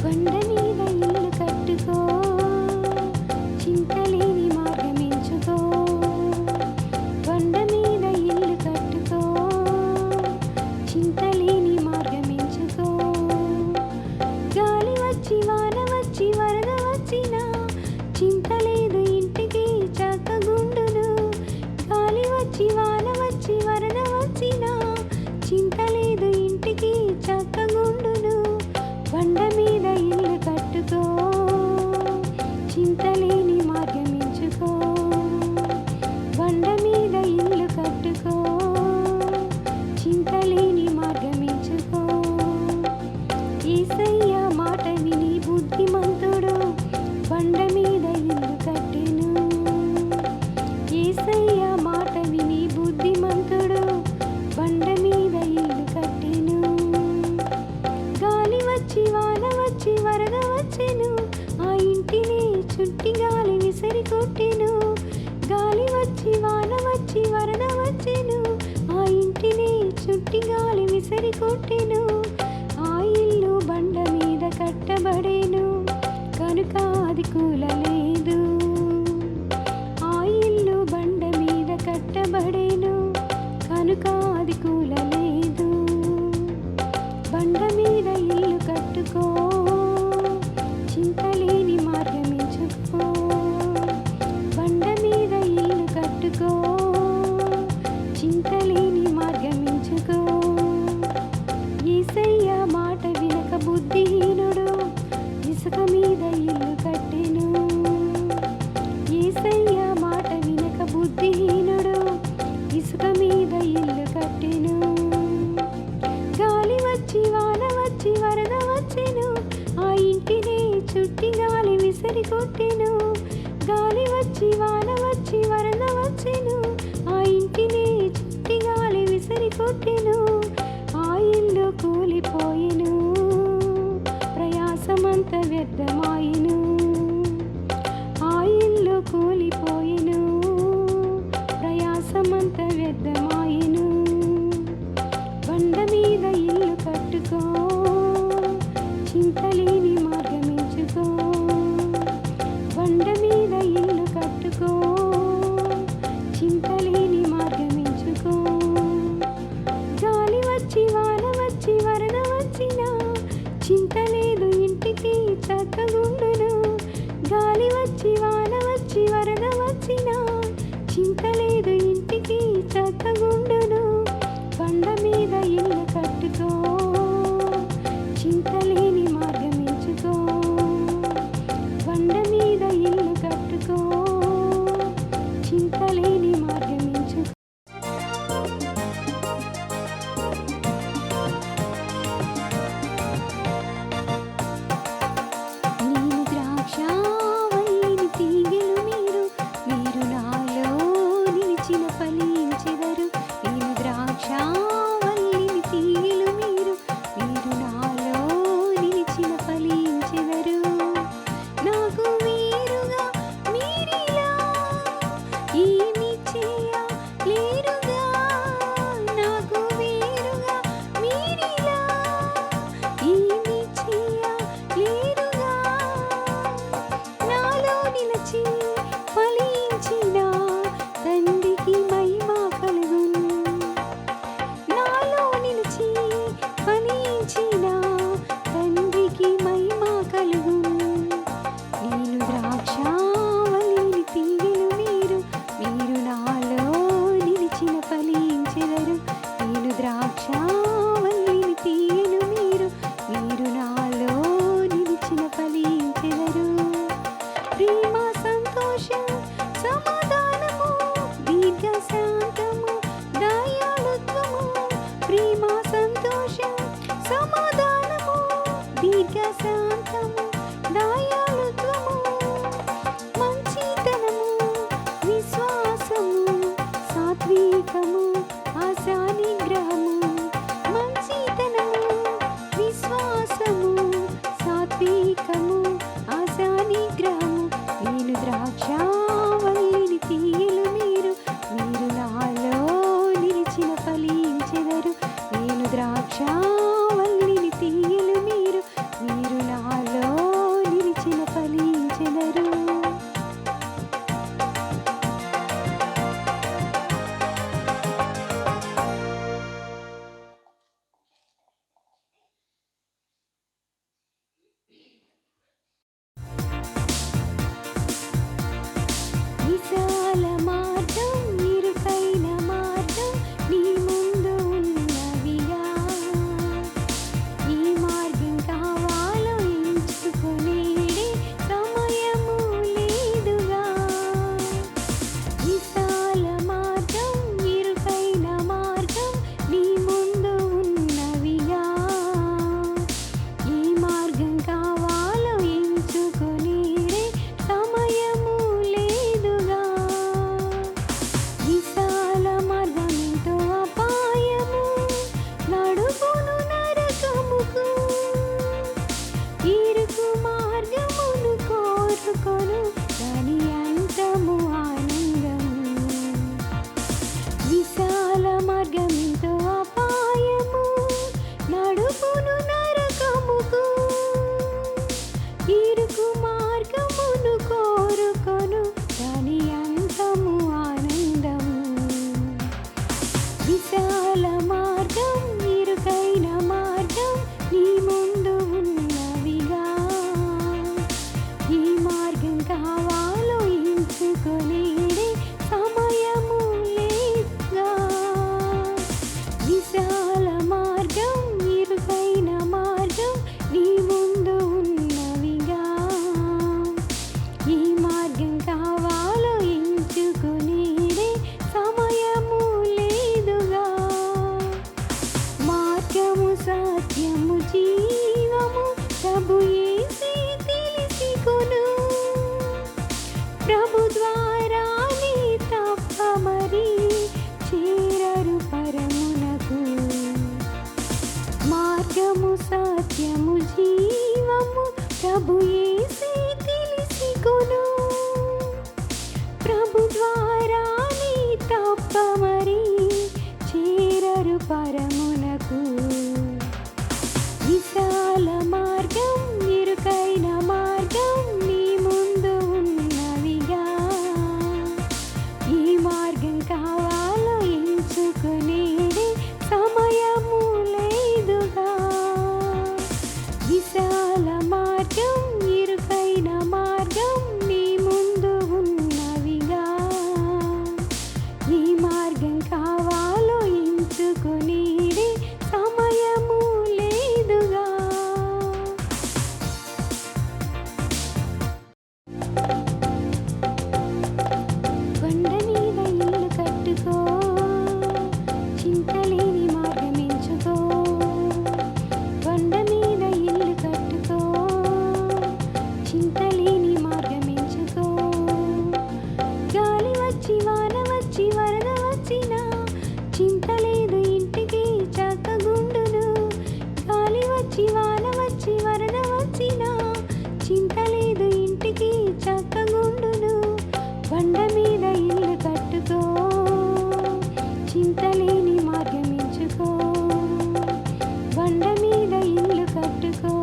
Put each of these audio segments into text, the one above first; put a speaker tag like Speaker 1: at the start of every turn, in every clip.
Speaker 1: కొండ మీద ఇల్లు కట్టుకో, చింతలేని మార్గమెంచుకో. కొండ మీద ఇల్లు కట్టుకో, చింతలేని మార్గమెంచుకో. గాలి వచ్చి వాన వచ్చి వరద వచ్చినా చింతలేదు ఇంటికి చక్కగుండును. గాలి వచ్చి వాన వచ్చి వరద వచ్చినా చింతలేదు ఇంటికి చక్కగుండును. కొండ మీద ఇల్లు కట్టుకో, చింతలేని మార్గమెంచుకో. కొండ మీద ఇల్లు కట్టుకో, చింతలేని మార్గమెంచుకో. యేసయ్య మాట విని బుద్ధిమంతుడు కొండ మీద ఇల్లు కట్టెను. యేసయ్య మాట విని బుద్ధిమంతుడు కొండ మీద ఇల్లు కట్టెను. గాలి వచ్చి వాన వచ్చి వరద వచ్చెను, ఆ ఇంటిని చుట్టి గాలి విసిరి కొట్టెను. గాలి వచ్చి వాన వచ్చి వరద వచ్చెను, ఆ ఇంటిని చుట్టి గాలి విసిరి కొట్టెను. ఆ ఇల్లు బండ మీద కట్టబడేను కనుక అది కూలలేదు. ఆ ఇల్లు బండ మీద కట్టబడేను కనుక అది కూలలేదు. బండ మీద ఇల్లు కట్టుకో, చింతలేని మార్గమెంచుకో. బండ మీద ఇల్లు కట్టుకో, చింతలేని మార్గమెంచుకో. యేసయ్య మాట వినక బుద్ధిహీనుడు ఇసుక మీద ఇల్లు కట్టెను. యేసయ్య మాట వినక బుద్ధిహీనుడు ఇసుక మీద ఇల్లు కట్టెను. గాలి వచ్చి వాన వచ్చి వరద వచ్చెను, ఆ ఇంటిని చుట్టి గాలి విసిరి కొట్టెను. గాలి వచ్చి వాన వచ్చి వరద వచ్చెను, ఆ ఇంటిని చుట్టి గాలి విసిరి కొట్టెను. ఆ ఇల్లు కూలిపోయెను, ప్రయాసమంత వ్యర్థమాయెను. ఆ ఇల్లు కూలిపోయెను, ప్రయాసమంత వ్యర్థమాయెను. బండ మీద ఇల్లు కట్టుకో, చింతలేని మార్గమెంచుకో. బండ మీద ఇల్లు కట్టుకో, చింతలేని మార్గమెంచుకో. సత్యము జీవము ప్రభు యేసే తెలిసి కొను. ప్రభు ద్వారానే తప్ప మరి చేరరు పరమునకు. మార్గము సత్యము జీవము ప్రభు యేసే తెలిసి కొను. ప్రభు ద్వారానే తప్ప మరి చేరరు పరమునకు. విశాల మార్గం ఇరుకైన మార్గం నీ ముందు ఉన్నవిగా. ఈ మార్గం కావాలో ఎంచుకునేడే సమయము లేదుగా. విశాల మార్గం ఇరుకైన మార్గం నీ ముందు ఉన్నవిగా. ఈ మార్గం కావాలో ఎంచుకునేడే సమయము లేదుగా. కొండ మీద ఇల్లు కట్టుకో, చింతలేని మార్గం ఎంచుకో. కొండ మీద ఇల్లు కట్టుకో, చింతలేని మార్గం ఎంచుకో. గాలి వచ్చి వాన వచ్చి వరద వచ్చినా చింతలేదు ఇంటికి చక్కగుండును. గాలి వచ్చి వాన వచ్చి వరద వచ్చినా చింతలేదు ఇంటికి చక్కగుండును. కొండ మీద ఇల్లు కట్టుకో, చింతలేని మార్గం ఎంచుకో. కొండ మీద ఇల్లు కట్టుకో,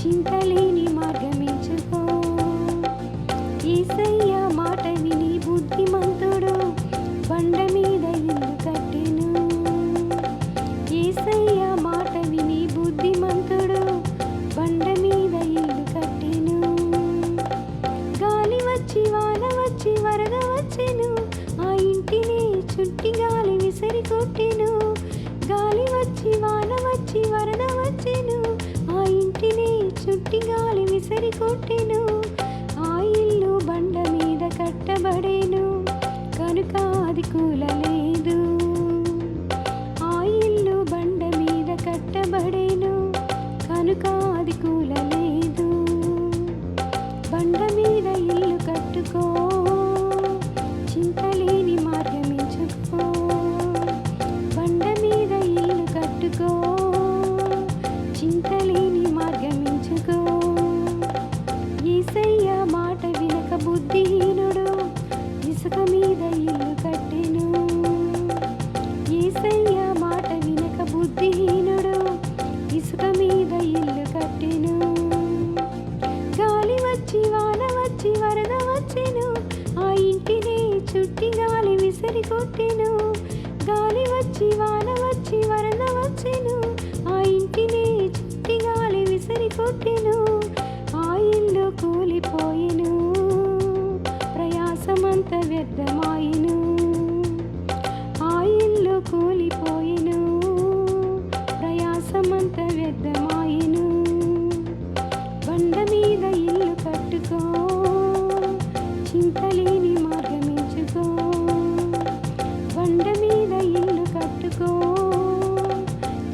Speaker 1: చింతలేని మార్గం ఎంచుకో. యేసయ్య మాట విని బుద్ధిమంతుడు కొండ మీద ఇల్లు కట్టెను. యేసయ్య మాట విని బుద్ధిమంతుడు కొండ మీద ఇల్లు కట్టెను. గాలి వచ్చి వాన వచ్చి వరద వచ్చెను, ఆ ఇంటిని చుట్టి గాలి విసిరి కొట్టెను. గాలి వచ్చి వాన వచ్చి వరద వచ్చెను, ఆ ఇంటిని చుట్టి గాలి విసిరి కొట్టెను. ఆ ఇల్లు బండ మీద కట్టబడేను కనుక అది కూలలేదు. ఆ ఇల్లు బండ మీద కట్టబడేను కనుక అది కూలలేదు. బండ మీద ఇల్లు కట్టుకో, చింతలేని మార్గం ఎంచుకో. బండ మీద ఇల్లు కట్టుకో, చింతలేని మార్గం ఎంచుకో. యేసయ్య మాట వినక బుద్ధిహీనుడు ఇసుక మీద ఇల్లు కట్టెను. యేసయ్య మాట వినక బుద్ధిహీనుడు ఇసుక మీద ఇల్లు కట్టెను. గాలి వచ్చి వాన వచ్చి వరద వచ్చెను, ఆ ఇంటిని చుట్టి గాలి విసిరి కొట్టెను. గాలి వచ్చి వాన వచ్చి వరద వచ్చెను, ఆ ఇంటిని చుట్టి గాలి విసిరి కొట్టెను. ఆ ఇల్లు కూలిపోయెను, ప్రయాసమంత వ్యర్థమాయెను. ఆ ఇల్లు కూలిపోయెను, ప్రయాసమంత వ్యర్థమాయెను. బండ మీద ఇల్లు కట్టుకో, చింతలేని మార్గం ఎంచుకో. బండ మీద ఇల్లు కట్టుకో,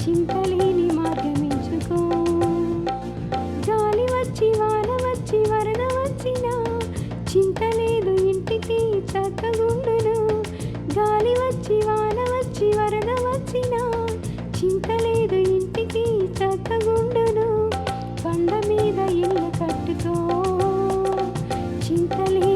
Speaker 1: చింతలేని మార్గం ఎంచుకో. గాలి వచ్చి వాన వచ్చి వరద వచ్చినా చింతలేదు ఇంటికి చక్కగుండును. గాలి వచ్చి వాన వచ్చి వరద వచ్చినా చింతలేదు ఇంటికి చక్కగుండును. బండ మీద ఇల్లు కట్టుకో, చింతలే